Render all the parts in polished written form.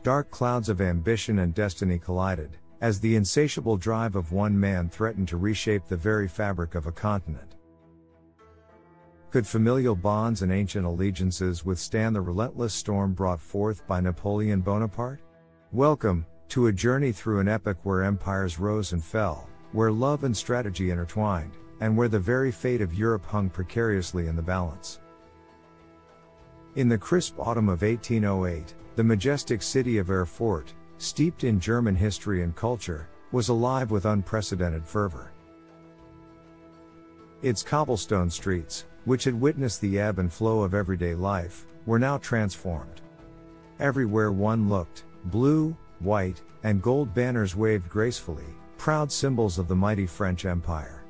dark clouds of ambition and destiny collided, as the insatiable drive of one man threatened to reshape the very fabric of a continent. Could familial bonds and ancient allegiances withstand the relentless storm brought forth by Napoleon Bonaparte? Welcome to a journey through an epoch where empires rose and fell, where love and strategy intertwined, and where the very fate of Europe hung precariously in the balance. In the crisp autumn of 1808, the majestic city of Erfurt, steeped in German history and culture, was alive with unprecedented fervor. Its cobblestone streets, which had witnessed the ebb and flow of everyday life, were now transformed. Everywhere one looked, blue, white, and gold banners waved gracefully, proud symbols of the mighty French Empire.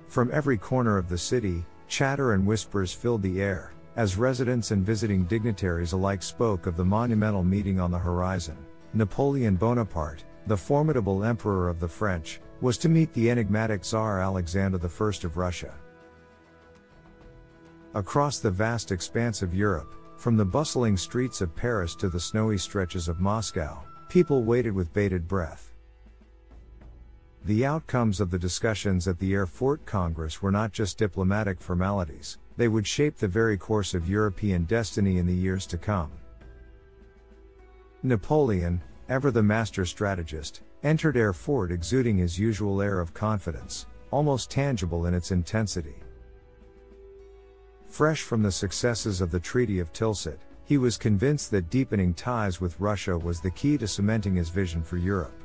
From every corner of the city, chatter and whispers filled the air, as residents and visiting dignitaries alike spoke of the monumental meeting on the horizon. Napoleon Bonaparte, the formidable emperor of the French, was to meet the enigmatic Tsar Alexander I of Russia. Across the vast expanse of Europe, from the bustling streets of Paris to the snowy stretches of Moscow, people waited with bated breath. The outcomes of the discussions at the Erfurt Congress were not just diplomatic formalities, they would shape the very course of European destiny in the years to come. Napoleon, ever the master strategist, entered Erfurt exuding his usual air of confidence, almost tangible in its intensity. Fresh from the successes of the Treaty of Tilsit, he was convinced that deepening ties with Russia was the key to cementing his vision for Europe.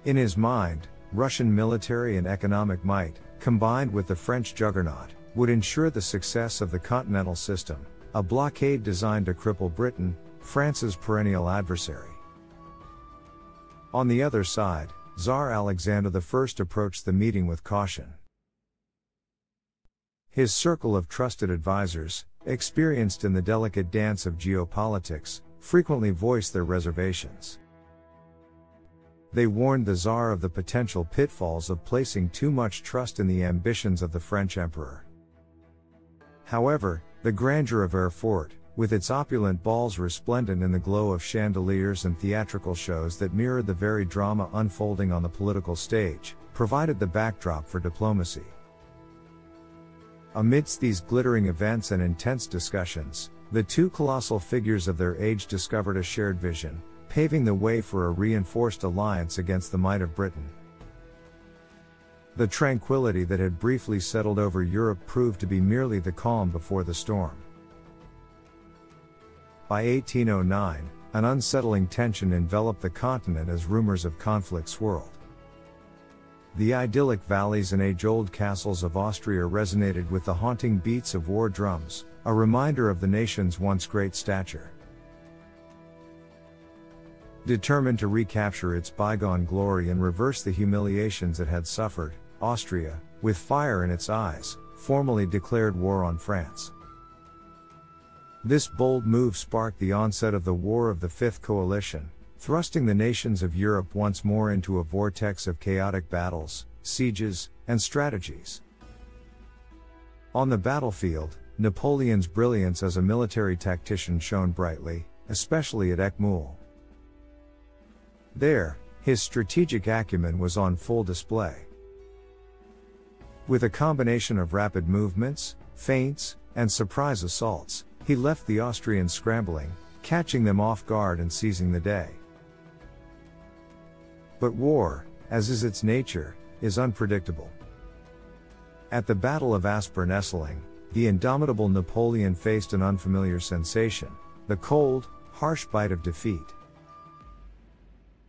In his mind, Russian military and economic might, combined with the French juggernaut, would ensure the success of the Continental System, a blockade designed to cripple Britain, France's perennial adversary. On the other side, Tsar Alexander I approached the meeting with caution. His circle of trusted advisors, experienced in the delicate dance of geopolitics, frequently voiced their reservations. They warned the Tsar of the potential pitfalls of placing too much trust in the ambitions of the French emperor. However, the grandeur of Erfurt, with its opulent balls resplendent in the glow of chandeliers and theatrical shows that mirrored the very drama unfolding on the political stage, provided the backdrop for diplomacy. Amidst these glittering events and intense discussions, the two colossal figures of their age discovered a shared vision, paving the way for a reinforced alliance against the might of Britain. The tranquility that had briefly settled over Europe proved to be merely the calm before the storm. By 1809, an unsettling tension enveloped the continent as rumors of conflict swirled. The idyllic valleys and age-old castles of Austria resonated with the haunting beats of war drums, a reminder of the nation's once great stature. Determined to recapture its bygone glory and reverse the humiliations it had suffered, Austria, with fire in its eyes, formally declared war on France. This bold move sparked the onset of the War of the Fifth Coalition, thrusting the nations of Europe once more into a vortex of chaotic battles, sieges, and strategies. On the battlefield, Napoleon's brilliance as a military tactician shone brightly, especially at Eckmühl. There, his strategic acumen was on full display. With a combination of rapid movements, feints, and surprise assaults, he left the Austrians scrambling, catching them off guard and seizing the day. But war, as is its nature, is unpredictable. At the Battle of Aspern-Essling, the indomitable Napoleon faced an unfamiliar sensation, the cold, harsh bite of defeat.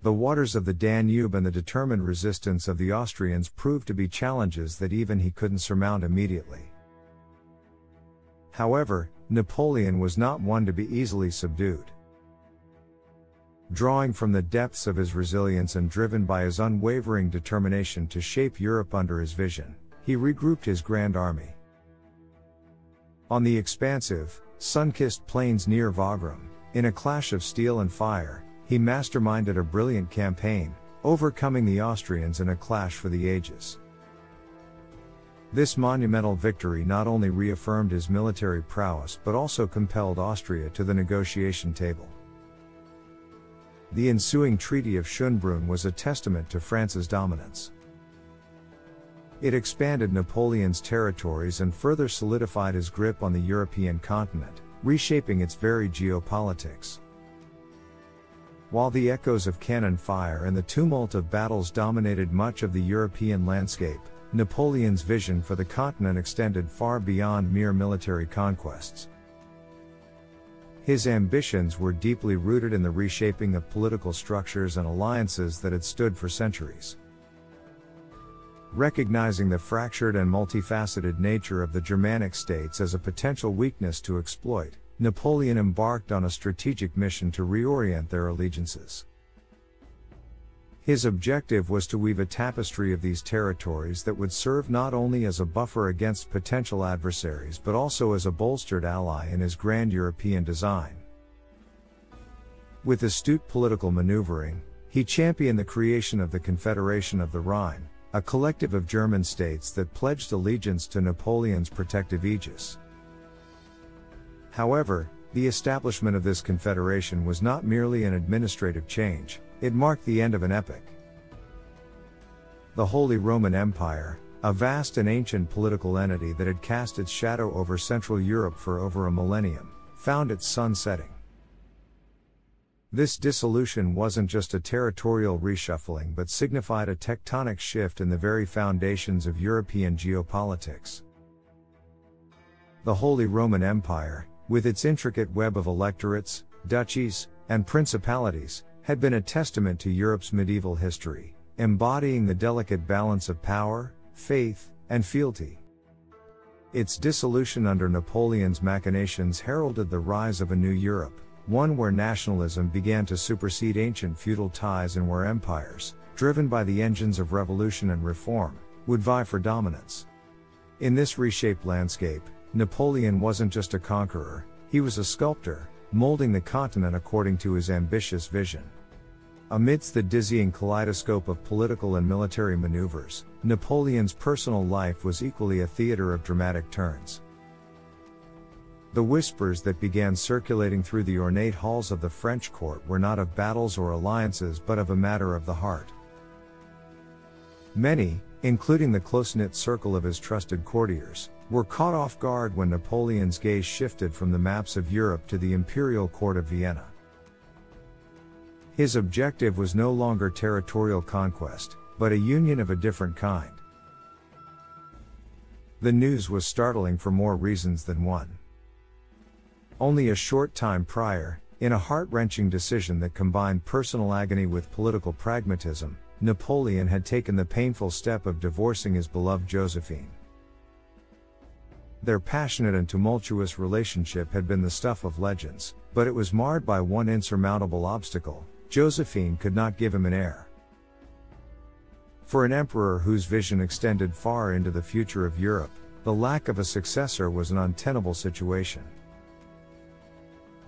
The waters of the Danube and the determined resistance of the Austrians proved to be challenges that even he couldn't surmount immediately. However, Napoleon was not one to be easily subdued. Drawing from the depths of his resilience and driven by his unwavering determination to shape Europe under his vision, he regrouped his grand army. On the expansive, sun-kissed plains near Wagram, in a clash of steel and fire, he masterminded a brilliant campaign, overcoming the Austrians in a clash for the ages. This monumental victory not only reaffirmed his military prowess but also compelled Austria to the negotiation table. The ensuing Treaty of Schnbrun was a testament to France's dominance. It expanded Napoleon's territories and further solidified his grip on the European continent, reshaping its very geopolitics. While the echoes of cannon fire and the tumult of battles dominated much of the European landscape, Napoleon's vision for the continent extended far beyond mere military conquests. His ambitions were deeply rooted in the reshaping of political structures and alliances that had stood for centuries. Recognizing the fractured and multifaceted nature of the Germanic states as a potential weakness to exploit, Napoleon embarked on a strategic mission to reorient their allegiances. His objective was to weave a tapestry of these territories that would serve not only as a buffer against potential adversaries but also as a bolstered ally in his grand European design. With astute political maneuvering, he championed the creation of the Confederation of the Rhine, a collective of German states that pledged allegiance to Napoleon's protective aegis. However, the establishment of this confederation was not merely an administrative change, it marked the end of an epoch. The Holy Roman Empire, a vast and ancient political entity that had cast its shadow over Central Europe for over a millennium, found its sun setting. This dissolution wasn't just a territorial reshuffling but signified a tectonic shift in the very foundations of European geopolitics. The Holy Roman Empire, with its intricate web of electorates, duchies, and principalities, had been a testament to Europe's medieval history, embodying the delicate balance of power, faith, and fealty. Its dissolution under Napoleon's machinations heralded the rise of a new Europe, one where nationalism began to supersede ancient feudal ties and where empires, driven by the engines of revolution and reform, would vie for dominance. In this reshaped landscape, Napoleon wasn't just a conqueror, he was a sculptor, molding the continent according to his ambitious vision. Amidst the dizzying kaleidoscope of political and military maneuvers, Napoleon's personal life was equally a theater of dramatic turns. The whispers that began circulating through the ornate halls of the French court were not of battles or alliances but of a matter of the heart. Many, including the close-knit circle of his trusted courtiers, were caught off guard when Napoleon's gaze shifted from the maps of Europe to the imperial court of Vienna. His objective was no longer territorial conquest, but a union of a different kind. The news was startling for more reasons than one. Only a short time prior, in a heart-wrenching decision that combined personal agony with political pragmatism, Napoleon had taken the painful step of divorcing his beloved Josephine. Their passionate and tumultuous relationship had been the stuff of legends, but it was marred by one insurmountable obstacle: Josephine could not give him an heir. For an emperor whose vision extended far into the future of Europe, the lack of a successor was an untenable situation.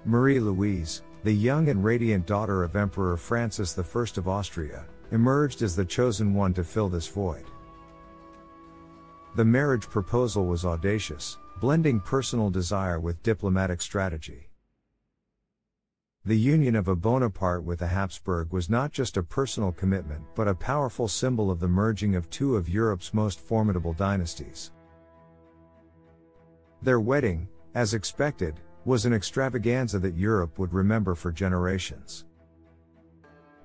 Marie Louise, the young and radiant daughter of Emperor Francis I of Austria, emerged as the chosen one to fill this void. The marriage proposal was audacious, blending personal desire with diplomatic strategy. The union of a Bonaparte with a Habsburg was not just a personal commitment but a powerful symbol of the merging of two of Europe's most formidable dynasties. Their wedding, as expected, was an extravaganza that Europe would remember for generations.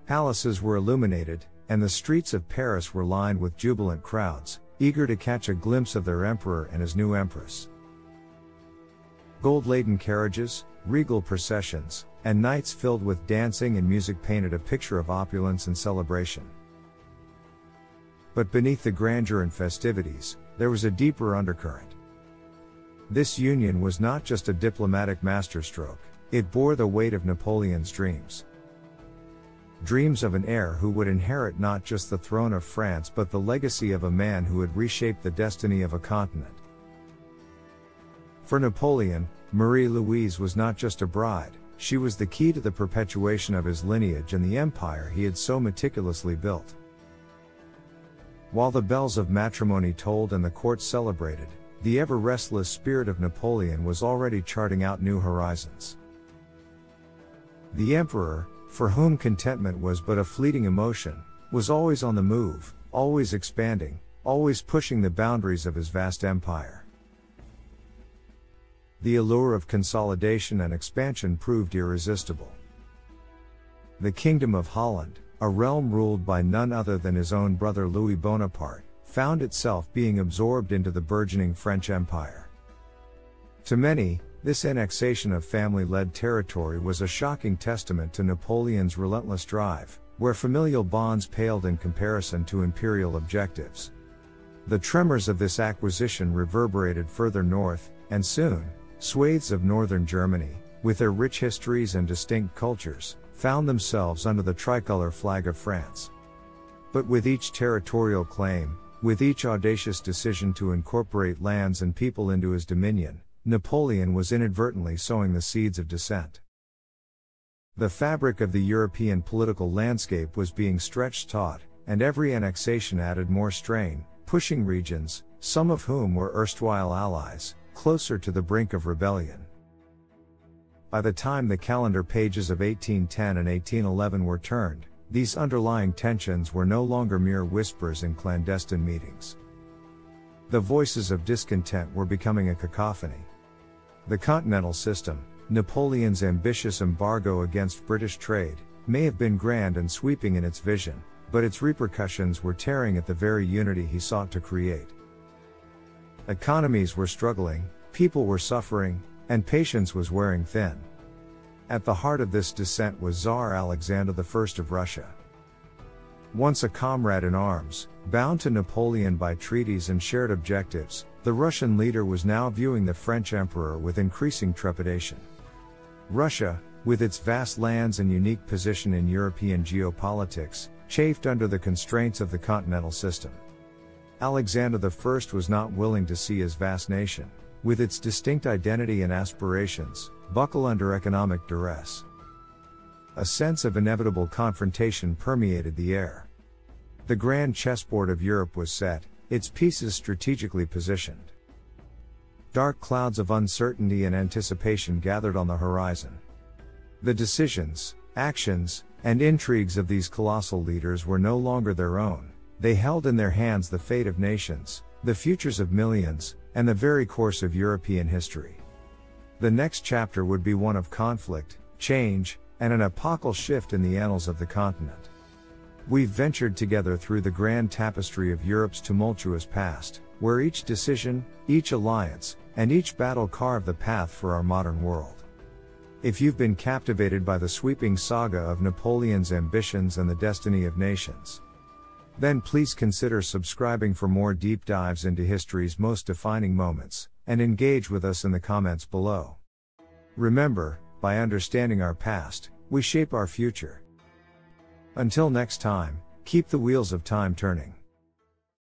Palaces were illuminated, and the streets of Paris were lined with jubilant crowds, eager to catch a glimpse of their emperor and his new empress. Gold-laden carriages, regal processions, and nights filled with dancing and music painted a picture of opulence and celebration. But beneath the grandeur and festivities, there was a deeper undercurrent. This union was not just a diplomatic masterstroke, it bore the weight of Napoleon's dreams. Dreams of an heir who would inherit not just the throne of France but the legacy of a man who had reshaped the destiny of a continent. For Napoleon, Marie Louise was not just a bride, she was the key to the perpetuation of his lineage and the empire he had so meticulously built. While the bells of matrimony tolled and the court celebrated, the ever-restless spirit of Napoleon was already charting out new horizons. The emperor, for whom contentment was but a fleeting emotion, was always on the move, always expanding, always pushing the boundaries of his vast empire. The allure of consolidation and expansion proved irresistible. The Kingdom of Holland, a realm ruled by none other than his own brother Louis Bonaparte, found itself being absorbed into the burgeoning French Empire. To many, this annexation of family-led territory was a shocking testament to Napoleon's relentless drive, where familial bonds paled in comparison to imperial objectives. The tremors of this acquisition reverberated further north, and soon, swathes of northern Germany, with their rich histories and distinct cultures, found themselves under the tricolor flag of France. But with each territorial claim, with each audacious decision to incorporate lands and people into his dominion, Napoleon was inadvertently sowing the seeds of dissent. The fabric of the European political landscape was being stretched taut, and every annexation added more strain, pushing regions, some of whom were erstwhile allies, closer to the brink of rebellion. By the time the calendar pages of 1810 and 1811 were turned, these underlying tensions were no longer mere whispers in clandestine meetings. The voices of discontent were becoming a cacophony. The Continental System, Napoleon's ambitious embargo against British trade, may have been grand and sweeping in its vision, but its repercussions were tearing at the very unity he sought to create. Economies were struggling, people were suffering, and patience was wearing thin. At the heart of this dissent was Tsar Alexander I of Russia. Once a comrade in arms, bound to Napoleon by treaties and shared objectives, the Russian leader was now viewing the French emperor with increasing trepidation. Russia, with its vast lands and unique position in European geopolitics, chafed under the constraints of the Continental System. Alexander I was not willing to see his vast nation, with its distinct identity and aspirations, buckle under economic duress. A sense of inevitable confrontation permeated the air. The grand chessboard of Europe was set, its pieces strategically positioned. Dark clouds of uncertainty and anticipation gathered on the horizon. The decisions, actions, and intrigues of these colossal leaders were no longer their own. They held in their hands the fate of nations, the futures of millions, and the very course of European history. The next chapter would be one of conflict, change, and an epochal shift in the annals of the continent. We've ventured together through the grand tapestry of Europe's tumultuous past, where each decision, each alliance, and each battle carved the path for our modern world. If you've been captivated by the sweeping saga of Napoleon's ambitions and the destiny of nations, then please consider subscribing for more deep dives into history's most defining moments, and engage with us in the comments below. Remember, by understanding our past, we shape our future. Until next time, keep the wheels of time turning.